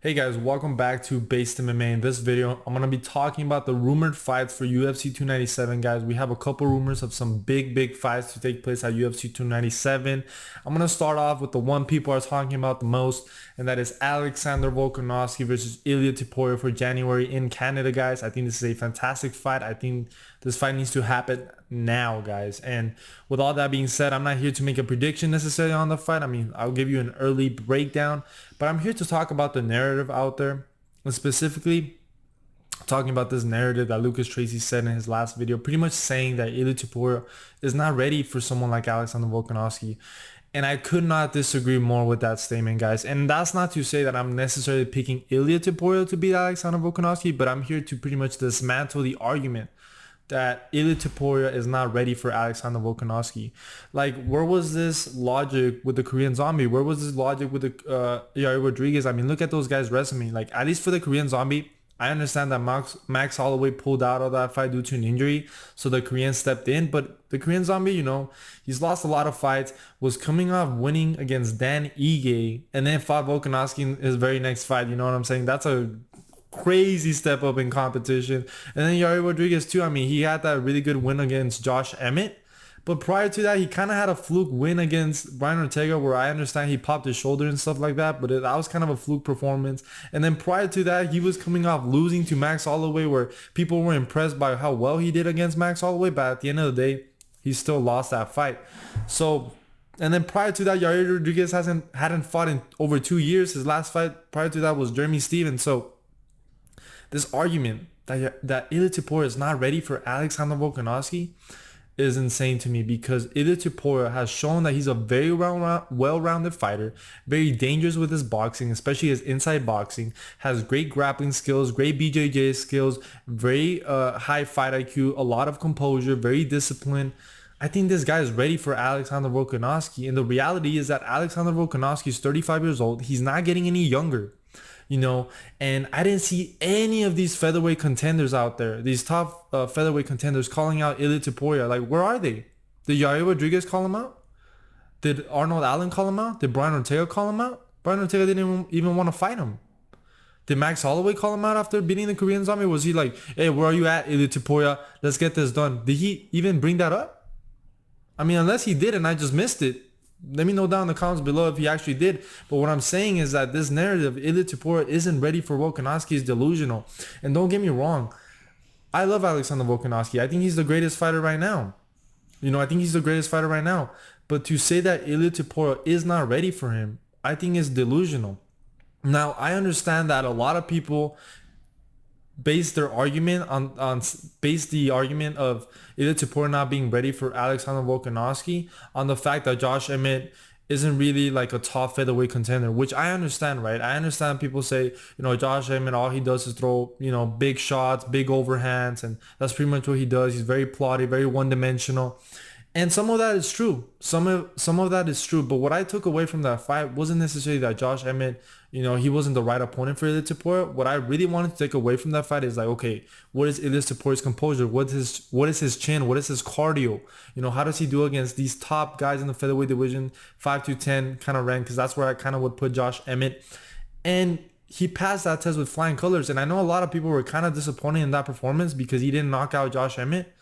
Hey guys, welcome back to Based MMA. In this video, I'm going to be talking about the rumored fights for UFC 297, guys. We have a couple rumors of some big fights to take place at UFC 297. I'm going to start off with the one people are talking about the most, and that is Alexander Volkanovski versus Ilia Topuria for January in Canada, guys. I think this is a fantastic fight. I think this fight needs to happen now, guys. And with all that being said, I'm not here to make a prediction necessarily on the fight. I mean, I'll give you an early breakdown, but I'm here to talk about the narrative out there, and specifically talking about this narrative that Lucas Tracy said in his last video, pretty much saying that Ilia Topuria is not ready for someone like Alexander Volkanovski. And I could not disagree more with that statement, guys. And that's not to say that I'm necessarily picking Ilia Topuria to beat Alexander Volkanovski, but I'm here to pretty much dismantle the argument that Ilia Topuria is not ready for Alexander Volkanovski. Like, where was this logic with the Korean Zombie? Where was this logic with the Yair Rodriguez? I mean, look at those guys' resume. Like, at least for the Korean Zombie, I understand that Max Holloway pulled out of that fight due to an injury, so the Korean stepped in. But the Korean Zombie, you know, he's lost a lot of fights, was coming off winning against Dan Ige, and then fought Volkanovski in his very next fight. You know what I'm saying? That's a crazy step up in competition. And then Yair Rodriguez too. I mean, he had that really good win against Josh Emmett, but prior to that, he kind of had a fluke win against Brian Ortega, where I understand he popped his shoulder and stuff like that, but that was kind of a fluke performance. And then prior to that, he was coming off losing to Max Holloway, where people were impressed by how well he did against Max Holloway, but at the end of the day, he still lost that fight. So, and then prior to that, Yair Rodriguez hadn't fought in over 2 years. His last fight prior to that was Jeremy Stevens. So this argument that Ilia Topuria is not ready for Alexander Volkanovski is insane to me, because Ilia Topuria has shown that he's a very well-rounded fighter, very dangerous with his boxing, especially his inside boxing, has great grappling skills, great BJJ skills, very high fight IQ, a lot of composure, very disciplined. I think this guy is ready for Alexander Volkanovski, and the reality is that Alexander Volkanovski is 35 years old. He's not getting any younger. You know, and I didn't see any of these featherweight contenders out there, these top featherweight contenders calling out Ilia Topuria. Like, where are they? Did Yair Rodriguez call him out? Did Arnold Allen call him out? Did Brian Ortega call him out? Brian Ortega didn't even want to fight him. Did Max Holloway call him out after beating the Korean Zombie? Was he like, hey, where are you at, Ilia Topuria? Let's get this done. Did he even bring that up? I mean, unless he did and I just missed it, let me know down in the comments below if he actually did. But what I'm saying is that this narrative, Ilia Topuria isn't ready for Volkanovski, is delusional. And don't get me wrong, I love Alexander Volkanovski. I think he's the greatest fighter right now. You know, I think he's the greatest fighter right now. But to say that Ilia Topuria is not ready for him, I think is delusional. Now, I understand that a lot of people base the argument of Ilia Topuria not being ready for Alexander Volkanovski on the fact that Josh Emmett isn't really like a top featherweight contender, which I understand, right? I understand people say, you know, Josh Emmett, all he does is throw, you know, big shots, big overhands, and that's pretty much what he does. He's very plotty, very one-dimensional. And some of that is true. Some of that is true. But what I took away from that fight wasn't necessarily that Josh Emmett, you know, he wasn't the right opponent for Ilia Topuria. What I really wanted to take away from that fight is like, okay, what is Ilia Topuria's composure? What is his chin? What is his cardio? You know, how does he do against these top guys in the featherweight division, 5 to 10 kind of rank? Because that's where I kind of would put Josh Emmett. And he passed that test with flying colors. And I know a lot of people were kind of disappointed in that performance because he didn't knock out Josh Emmett.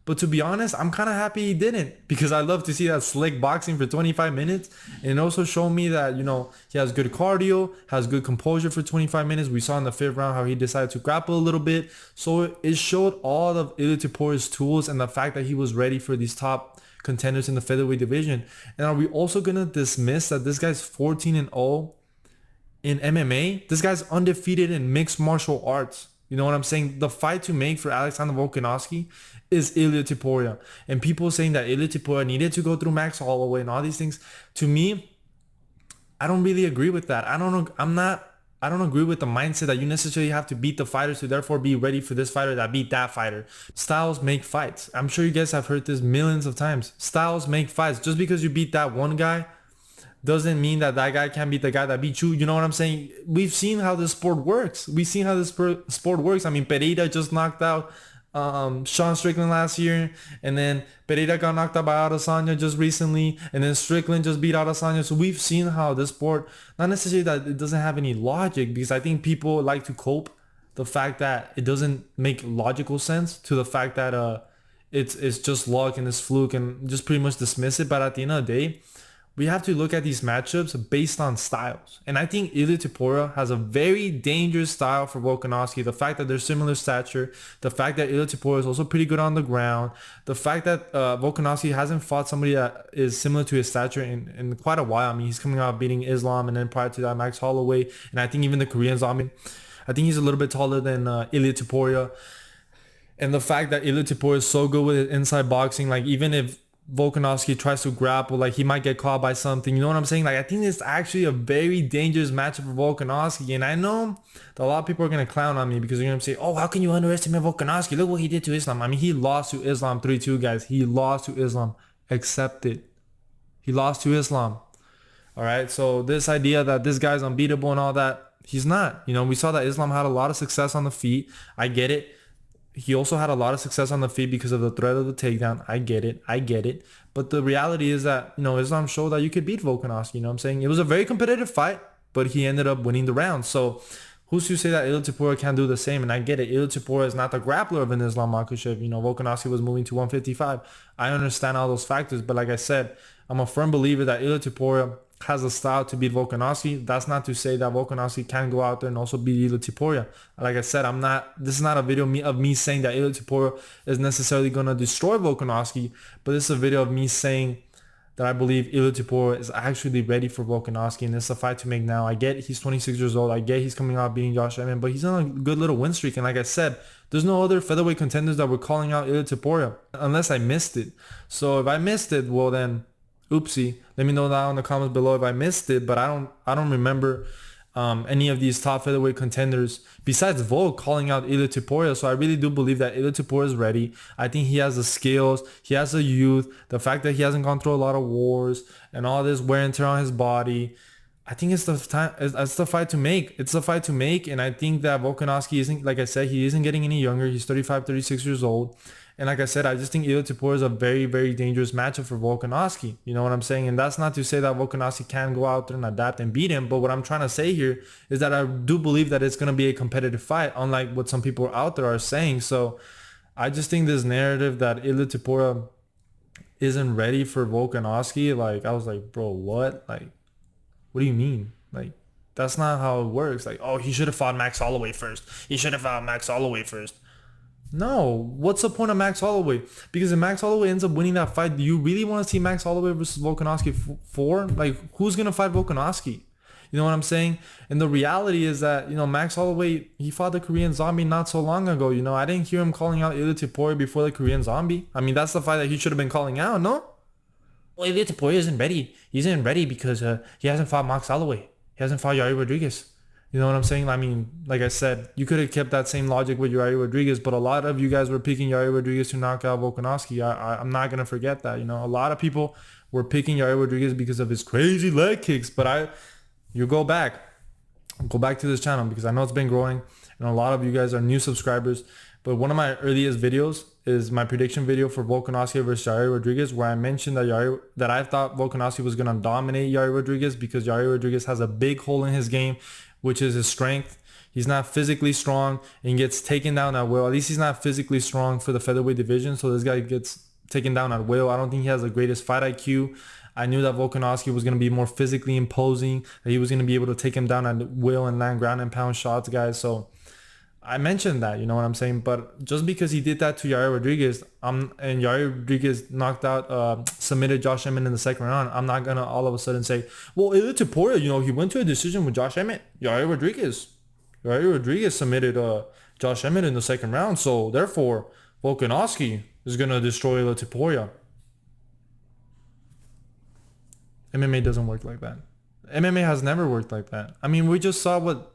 But to be honest, I'm kind of happy he didn't, because I love to see that slick boxing for 25 minutes. And it also showed me that, you know, he has good cardio, has good composure for 25 minutes. We saw in the 5th round how he decided to grapple a little bit. So it showed all of Ilia Topuria's tools and the fact that he was ready for these top contenders in the featherweight division. And are we also going to dismiss that this guy's 14-0 in MMA? This guy's undefeated in mixed martial arts. You know what I'm saying? The fight to make for Alexander Volkanovski is Ilia Topuria. And people saying that Ilia Topuria needed to go through Max Holloway and all these things. To me, I don't really agree with that. I don't agree with the mindset that you necessarily have to beat the fighters to therefore be ready for this fighter that beat that fighter. Styles make fights. I'm sure you guys have heard this millions of times. Styles make fights. Just because you beat that one guy doesn't mean that that guy can't beat the guy that beat you. You know what I'm saying? We've seen how this sport works. We've seen how this sport works. I mean, Pereira just knocked out Sean Strickland last year, and then Pereira got knocked out by Adesanya just recently, and then Strickland just beat Adesanya. So we've seen how this sport, not necessarily that it doesn't have any logic, because I think people like to cope the fact that it doesn't make logical sense to the fact that it's just luck and it's fluke, and just pretty much dismiss it. But at the end of the day, we have to look at these matchups based on styles. And I think Ilia Topuria has a very dangerous style for Volkanovski. The fact that they're similar stature, the fact that Ilia Topuria is also pretty good on the ground, the fact that Volkanovski hasn't fought somebody that is similar to his stature in quite a while. I mean, he's coming out beating Islam, and then prior to that, Max Holloway, and I think even the Korean Zombie. I think he's a little bit taller than Ilia Topuria. And the fact that Ilia Topuria is so good with his inside boxing, like even if Volkanovski tries to grapple, like he might get caught by something. You know what I'm saying? Like I think it's actually a very dangerous matchup for Volkanovski. And I know that a lot of people are going to clown on me because they're going to say, oh, how can you underestimate Volkanovski? Look what he did to Islam. I mean, he lost to Islam 3-2, guys. He lost to Islam. Accept it. He lost to Islam. All right. So this idea that this guy's unbeatable and all that, he's not. You know, we saw that Islam had a lot of success on the feet. I get it. He also had a lot of success on the feet because of the threat of the takedown. I get it. But the reality is that, you know, Islam showed that you could beat Volkanovski. You know what I'm saying? It was a very competitive fight, but he ended up winning the round. So who's to say that Ilia Topuria can't do the same? And I get it. Ilia Topuria is not the grappler of an Islam Makhachev. You know, Volkanovski was moving to 155. I understand all those factors. But like I said, I'm a firm believer that Ilia Topuria has a style to beat Volkanovski. That's not to say that Volkanovski can go out there and also beat Ilia Topuria. Like I said, this is not a video of me saying that Ilia Topuria is necessarily going to destroy Volkanovski, but this is a video of me saying that I believe Ilia Topuria is actually ready for Volkanovski, and it's a fight to make now. I get he's 26 years old. I get he's coming out beating Josh Emmett, but he's on a good little win streak. And like I said, there's no other featherweight contenders that were calling out Ilia Topuria unless I missed it. So if I missed it, well then, oopsie. Let me know down in the comments below if I missed it, but I don't remember any of these top featherweight contenders besides Volk calling out Ilia Topuria. So I really do believe that Ilia Topuria is ready. I think he has the skills, he has the youth, the fact that he hasn't gone through a lot of wars and all this wear and tear on his body. I think it's the time. It's the fight to make. It's the fight to make, and I think that Volkanovski isn't, like I said, he isn't getting any younger. He's 35, 36 years old. And like I said, I just think Ilia Topuria is a very, very dangerous matchup for Volkanovski. You know what I'm saying? And that's not to say that Volkanovski can go out there and adapt and beat him. But what I'm trying to say here is that I do believe that it's going to be a competitive fight, unlike what some people out there are saying. So I just think this narrative that Ilia Topuria isn't ready for Volkanovski, like I was like, bro, what? Like, what do you mean? Like, that's not how it works. Like, oh, he should have fought Max Holloway first. He should have fought Max Holloway first. No, what's the point of Max Holloway? Because if Max Holloway ends up winning that fight, do you really want to see Max Holloway versus Volkanovski for? Like, who's going to fight Volkanovski? You know what I'm saying? And the reality is that, you know, Max Holloway, he fought the Korean Zombie not so long ago. You know, I didn't hear him calling out Ilia Topuria before the Korean Zombie. I mean, that's the fight that he should have been calling out, no? Well, Ilia Topuria isn't ready. He isn't ready because he hasn't fought Max Holloway. He hasn't fought Yair Rodriguez. You know what I'm saying? I mean, like I said, you could have kept that same logic with Yair Rodriguez, but a lot of you guys were picking Yair Rodriguez to knock out Volkanovski. I'm not going to forget that. You know, a lot of people were picking Yair Rodriguez because of his crazy leg kicks, but you go back to this channel because I know it's been growing and a lot of you guys are new subscribers. But one of my earliest videos is my prediction video for Volkanovski versus Yair Rodriguez, where I mentioned that I thought Volkanovski was going to dominate Yair Rodriguez because Yair Rodriguez has a big hole in his game, which is his strength. He's not physically strong and gets taken down at will. At least he's not physically strong for the featherweight division. So this guy gets taken down at will. I don't think he has the greatest fight IQ. I knew that Volkanovski was going to be more physically imposing, that he was going to be able to take him down at will and land ground and pound shots, guys. So I mentioned that, you know what I'm saying? But just because he did that to Yair Rodriguez, and Yair Rodriguez knocked out, submitted Josh Emmett in the second round, I'm not going to all of a sudden say, well, Ilia Topuria, you know, he went to a decision with Josh Emmett. Yair Rodriguez submitted Josh Emmett in the second round, so therefore Volkanovski is going to destroy Ilia Topuria. MMA doesn't work like that. MMA has never worked like that. I mean, we just saw what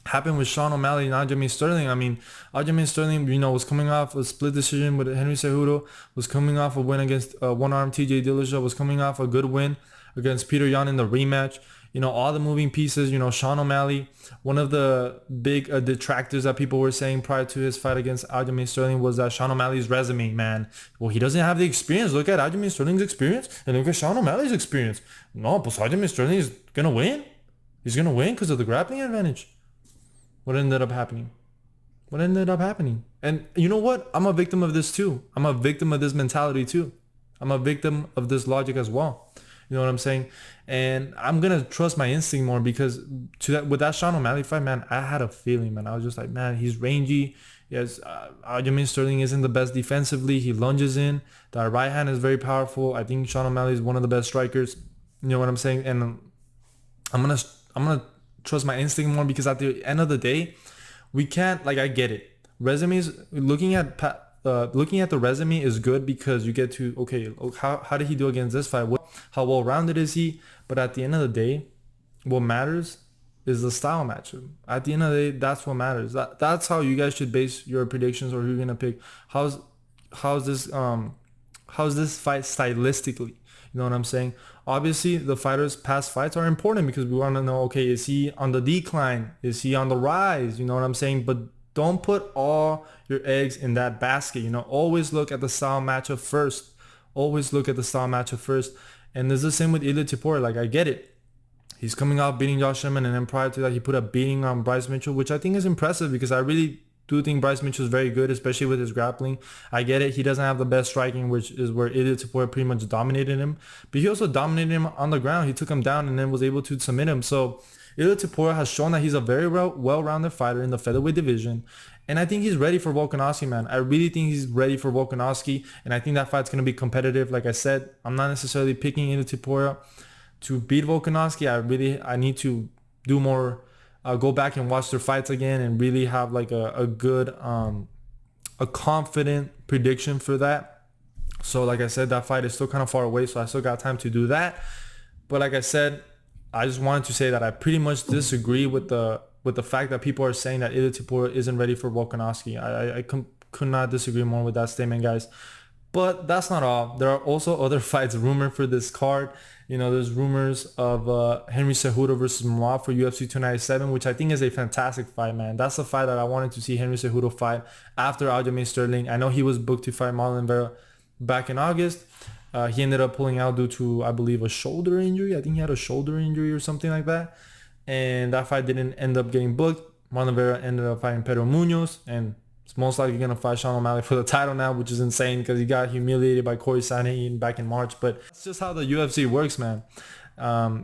happened with Sean O'Malley and Aljamain Sterling. I mean, Aljamain Sterling, you know, was coming off a split decision with Henry Cejudo, was coming off a win against one-arm TJ Dillashaw, was coming off a good win against Peter Yan in the rematch. all the moving pieces. Sean O'Malley, one of the big detractors that people were saying prior to his fight against Aljamain Sterling was that Sean O'Malley's resume, man. Well, he doesn't have the experience. Look at Aljamain Sterling's experience and look at Sean O'Malley's experience. No, but Aljamain Sterling is going to win. He's going to win because of the grappling advantage. What ended up happening? And you know what? I'm a victim of this too. I'm a victim of this mentality too. I'm a victim of this logic as well. You know what I'm saying? And I'm going to trust my instinct more because with that Sean O'Malley fight, man, I had a feeling, man. I was just like, man, he's rangy. Yes, Aljamain Sterling isn't the best defensively. He lunges in. That right hand is very powerful. I think Sean O'Malley is one of the best strikers. You know what I'm saying? And I'm gonna trust my instinct more because at the end of the day, we can't, I get it. Resumes, looking at the resume is good because you get to, okay, how did he do against this fight? How well-rounded is he? But at the end of the day, what matters is the style matchup. At the end of the day, that's what matters. That's how you guys should base your predictions or who you're gonna pick. How's this fight stylistically? You know what I'm saying? Obviously, the fighter's past fights are important because we want to know, okay, is he on the decline? Is he on the rise? You know what I'm saying? But don't put all your eggs in that basket. Always look at the style matchup first. And it's the same with Ilia Topuria. I get it. He's coming out beating Josh Emmett, and then prior to that, he put a beating on Bryce Mitchell, which I think is impressive because I really do think Bryce Mitchell is very good, especially with his grappling. I get it. He doesn't have the best striking, which is where Ilia Topuria pretty much dominated him. But he also dominated him on the ground. He took him down and then was able to submit him. So Ilia Topuria has shown that he's a very well-rounded fighter in the featherweight division. And I think he's ready for Volkanovski, man. I really think he's ready for Volkanovski. And I think that fight's going to be competitive. Like I said, I'm not necessarily picking Ilia Topuria to beat Volkanovski. I need to do more, go back and watch their fights again and really have a good, a confident prediction for that. So like I said, that fight is still kind of far away, so I still got time to do that. But like I said, I just wanted to say that I pretty much disagree with the fact that people are saying that Ilia Topuria isn't ready for Volkanovski. I could not disagree more with that statement, guys. But that's not all. There are also other fights rumored for this card. There's rumors of Henry Cejudo versus Moraev for UFC 297, which I think is a fantastic fight, man. That's the fight that I wanted to see Henry Cejudo fight after Aljamain Sterling. I know he was booked to fight Marlon Vera back in August. He ended up pulling out due to, I believe, a shoulder injury. I think he had a shoulder injury or something like that. And that fight didn't end up getting booked. Marlon Vera ended up fighting Pedro Munoz, and it's most likely going to fight Sean O'Malley for the title now, which is insane because he got humiliated by Corey Sandhagen back in March. But that's just how the UFC works, man.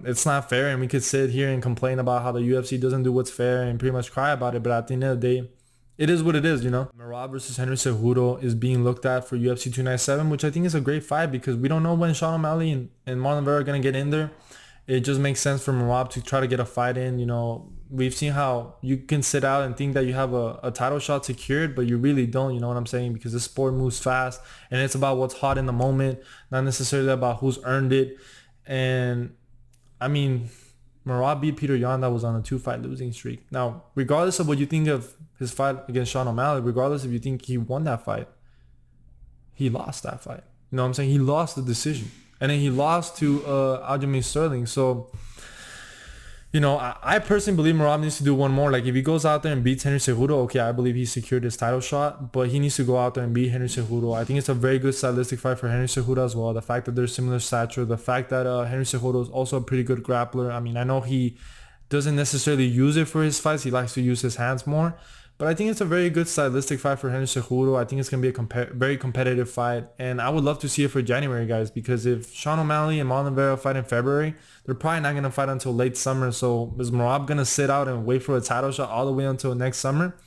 It's not fair, and we could sit here and complain about how the UFC doesn't do what's fair and pretty much cry about it. But at the end of the day, it is what it is, Moraev versus Henry Cejudo is being looked at for UFC 297, which I think is a great fight because we don't know when Sean O'Malley and Marlon Vera are going to get in there. It just makes sense for Moraev to try to get a fight in. We've seen how you can sit out and think that you have a title shot secured, but you really don't, you know what I'm saying? Because this sport moves fast and it's about what's hot in the moment, not necessarily about who's earned it. And I mean, Moraev beat Peter Yan that was on a 2-fight losing streak. Now, regardless of what you think of his fight against Sean O'Malley, regardless if you think he won that fight, he lost that fight. You know what I'm saying? He lost the decision. And then he lost to Aljamain Sterling. So, I personally believe Moraev needs to do one more. If he goes out there and beats Henry Cejudo, okay, I believe he secured his title shot. But he needs to go out there and beat Henry Cejudo. I think it's a very good stylistic fight for Henry Cejudo as well. The fact that they're similar stature. The fact that Henry Cejudo is also a pretty good grappler. I mean, I know he doesn't necessarily use it for his fights. He likes to use his hands more. But I think it's a very good stylistic fight for Henry Cejudo. I think it's going to be a very competitive fight. And I would love to see it for January, guys. Because if Sean O'Malley and Marlon Vera fight in February, they're probably not going to fight until late summer. So is Moraev going to sit out and wait for a title shot all the way until next summer?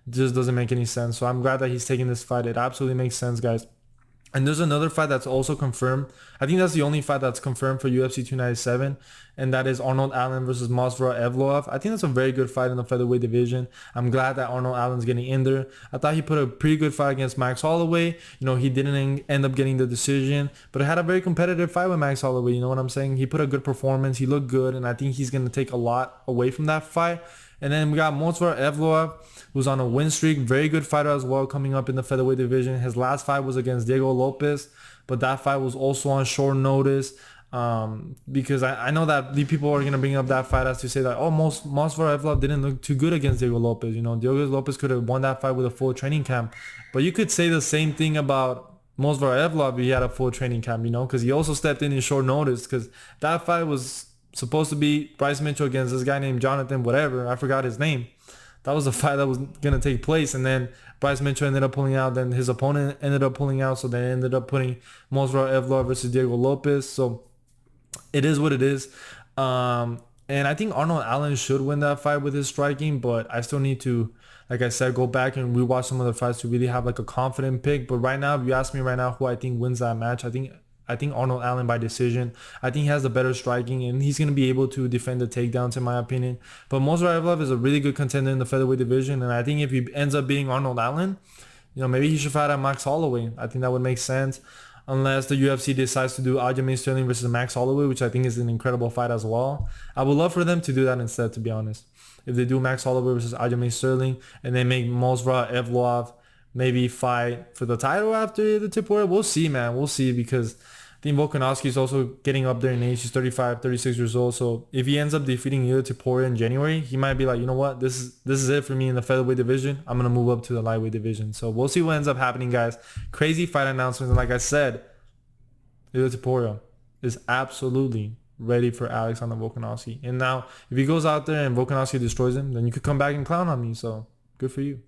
It just doesn't make any sense. So I'm glad that he's taking this fight. It absolutely makes sense, guys. And there's another fight that's also confirmed. I think that's the only fight that's confirmed for UFC 297. And that is Arnold Allen versus Mora Evloev. I think that's a very good fight in the featherweight division. I'm glad that Arnold Allen's getting in there. I thought he put a pretty good fight against Max Holloway. He didn't end up getting the decision. But it had a very competitive fight with Max Holloway. You know what I'm saying? He put a good performance. He looked good. And I think he's going to take a lot away from that fight. And then we got Mora Evloev, who's on a win streak. Very good fighter as well, coming up in the featherweight division. His last fight was against Diego Lopez, but that fight was also on short notice. Because I know that the people are gonna bring up that fight as to say that, oh, Moraev didn't look too good against Diego Lopez. You know, Diego Lopez could have won that fight with a full training camp, but you could say the same thing about Moraev if he had a full training camp. You know, because he also stepped in short notice, because that fight was supposed to be Bryce Mitchell against this guy named Jonathan whatever, I forgot his name. That was the fight that was gonna take place, and then Bryce Mitchell ended up pulling out. Then his opponent ended up pulling out, so they ended up putting Moraev versus Diego Lopez. So it is what it is. And I think Arnold Allen should win that fight with his striking, but I still need to, like I said, go back and rewatch some of the fights to really have like a confident pick. But right now, if you ask me right now who I think wins that match, I think Arnold Allen by decision. I think he has the better striking, and he's going to be able to defend the takedowns in my opinion. But Moraev is a really good contender in the featherweight division, and I think if he ends up beating Arnold Allen, you know, maybe he should fight at Max Holloway. I think that would make sense. Unless the UFC decides to do Aljamain Sterling versus Max Holloway, which I think is an incredible fight as well. I would love for them to do that instead, to be honest. If they do Max Holloway versus Aljamain Sterling and they make Moraev maybe fight for the title after the Topuria, we'll see, man. We'll see, because I think Volkanovski is also getting up there in age. He's 35, 36 years old. So if he ends up defeating Ilia Topuria in January, he might be like, you know what, this is it for me in the featherweight division. I'm gonna move up to the lightweight division. So we'll see what ends up happening, guys. Crazy fight announcements, and like I said, Ilia Topuria is absolutely ready for Alexander Volkanovski. And now, if he goes out there and Volkanovski destroys him, then you could come back and clown on me. So good for you.